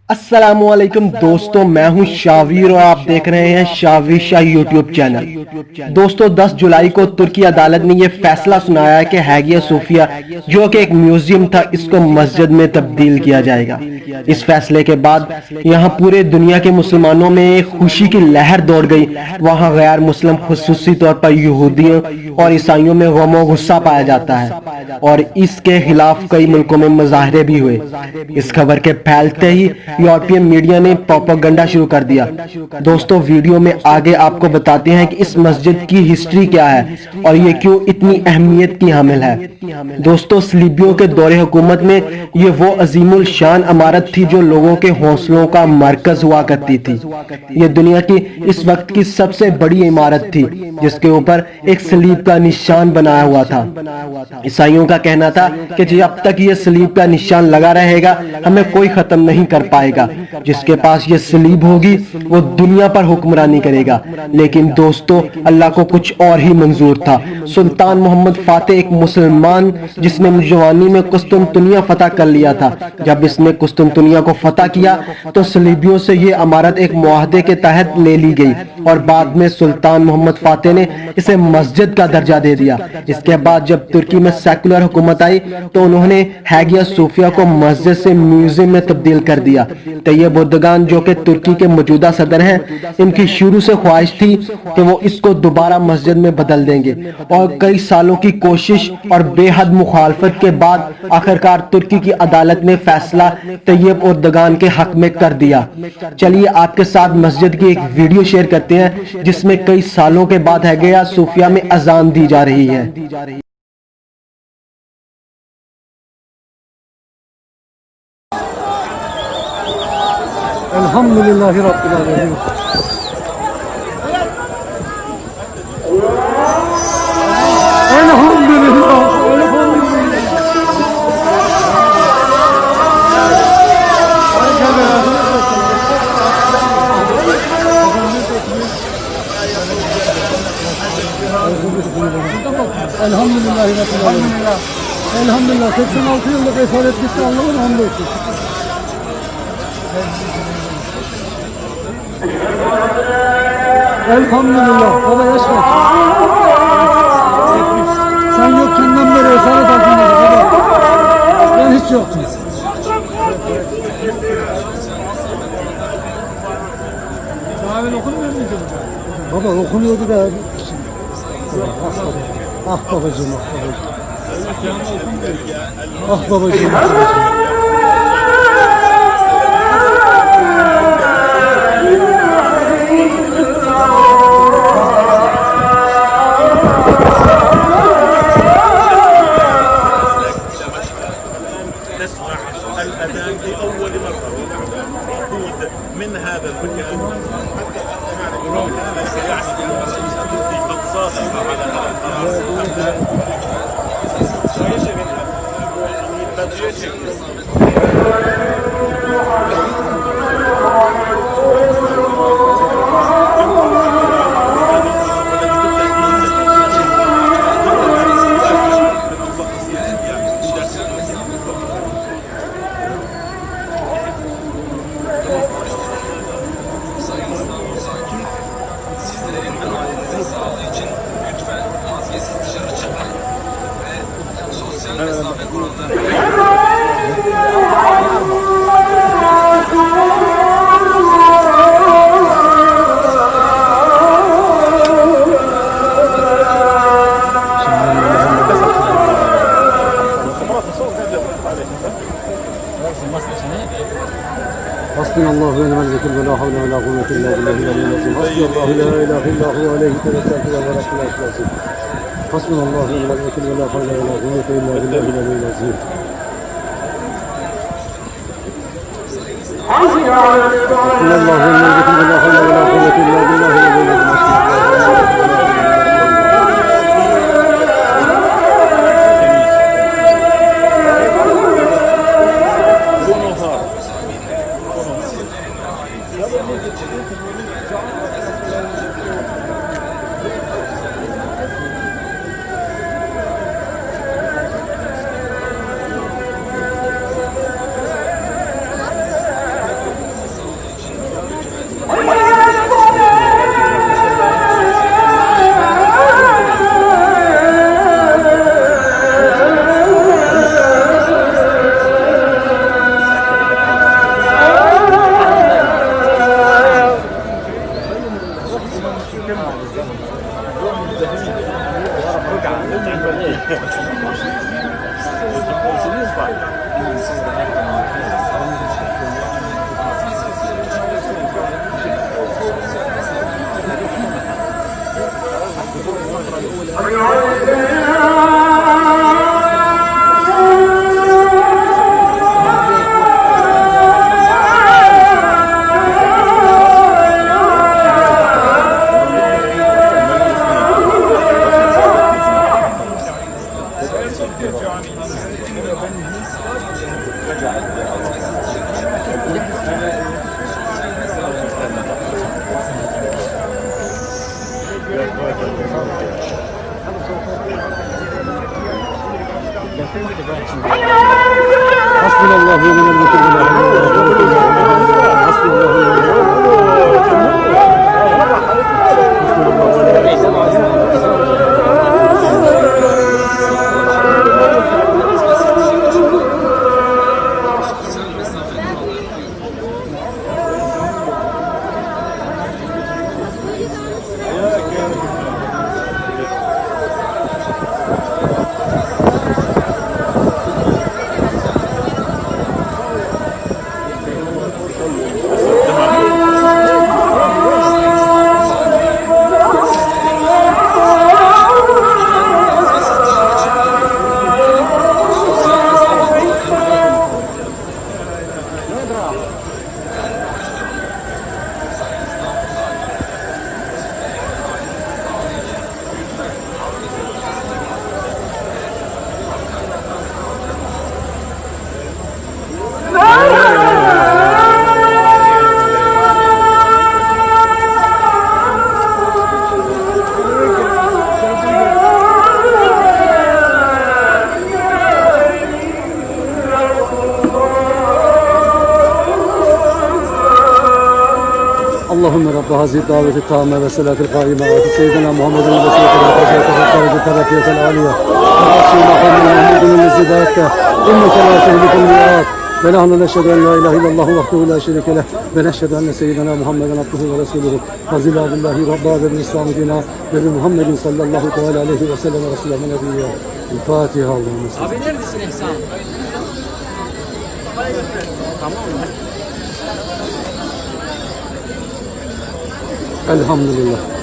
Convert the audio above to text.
अस्सलामुअलैकुम दोस्तों, मैं हूं शावीर और आप देख रहे हैं शावीर शाह यूट्यूब चैनल। दोस्तों 10 जुलाई को तुर्की अदालत ने यह फैसला सुनाया है कि हैगिया सोफिया जो कि एक म्यूजियम था, इसको मस्जिद में तब्दील किया जाएगा। इस फैसले के बाद यहां पूरे दुनिया के मुसलमानों में एक खुशी की लहर दौड़ गई। वहां गैर मुस्लिम खुसूसी तौर पर यहूदियों और ईसाइयों में गम और गुस्सा पाया जाता है और इसके खिलाफ कई मुल्कों में मुजाहरे भी हुए। इस खबर के फैलते ही यूरोपियन मीडिया ने प्रोपेगेंडा शुरू कर दिया। दोस्तों वीडियो में आगे आपको बताते हैं कि इस मस्जिद की हिस्ट्री क्या है और ये क्यों इतनी अहमियत की हामिल है। दोस्तों सलीबियों के दौरे हुकूमत में ये वो अजीमुल शान इमारत थी जो लोगों के हौसलों का मरकज हुआ करती थी। ये दुनिया की इस वक्त की सबसे बड़ी इमारत थी जिसके ऊपर एक सलीब का निशान बनाया हुआ था। ईसाइयों का कहना था कि जब तक ये सलीब का निशान लगा रहेगा हमें कोई खत्म नहीं कर पाएगा। जिसके पास ये सलीब होगी वो दुनिया पर हुक्मरानी करेगा। लेकिन दोस्तों अल्लाह को कुछ और ही मंजूर था। सुल्तान मोहम्मद फातेह एक मुसलमान जिसने जवानी में कुस्तुनतुनिया फतह कर लिया था। जब इसने कुस्तुनतुनिया को फतह किया तो सलीबियों से ये इमारत एक मुआहदे के तहत ले ली गई और बाद में सुल्तान मोहम्मद फातेह ने इसे मस्जिद का दर्जा दे दिया। इसके बाद जब तुर्की में सेकुलर हुकूमत आई तो उन्होंने हैगिया सोफिया को मस्जिद से म्यूजियम में तब्दील कर दिया। तैयब एर्दोगान जो कि तुर्की के मौजूदा सदर हैं, इनकी शुरू से ख्वाहिश थी कि वो इसको दोबारा मस्जिद में बदल देंगे और कई सालों की कोशिश और बेहद मुखालफत के बाद आखिरकार तुर्की की अदालत ने फैसला तैयब एर्दोगान के हक में कर दिया। चलिए आपके साथ मस्जिद की एक वीडियो शेयर करते हैं जिसमें कई सालों के बाद हैगिया सोफिया में अजान दी जा रही है। अल्हम्दुलिल्लाहि रब्बिल आलमीन। Elhamdülillahi Rabbil alemin. Elhamdülillah 86 yıllık esaret gitti, Allah'ın hamdolsun. Elhamdülillah. Baba yaş kaç? Sen yokkenden beri esaret altındayım baba. Ben hiç yoktum. Sahaben okunmuyor muydu bu? Baba okunuyordu da. Ah babacığım, ah babacığım. Ah babacığım, ah babacığım. الأذان لأول مرة يعود من هذا المكان يعني قد صادق على هذا Hasbunallahu ve ni'mel vekil ve la havle ve la kuvvete illa billahil aliyyil azim. Hasbunallahu la ilahe illa huve aleyhi tevekkeltu ve huvel rabbul azim. Hasbunallahu ve ni'mel vekil ve la havle ve la kuvvete illa billahil aliyyil azim. Hasbunallahu ve ni'mel vekil ve la havle ve la kuvvete illa billahil aliyyil azim. Hasbunallahu ve ni'mel vekil. Hasbunallahu ve Allahümme Rabbe hazir daveti tamme ve selatil kaime ati seyyidina Muhammedin ve seyyidina terapiyete aliye ve Resul Muhammedin Muhammedin nezidâette inneke la tehlikul mi'at ve nahnu neşhedü en la ilahe illallah vahdehu la şerike leh ve neşhedü enne seyyidina Muhammeden abduhu ve resuluhu fazila billahi rabba ve bil İslamı dina ve bi Muhammedin sallallahu teala aleyhi ve sellem Resulü ve nebiyye. Fatiha Allah'ım. Abi neredesin İhsan? Tamam mı? Elhamdülillah.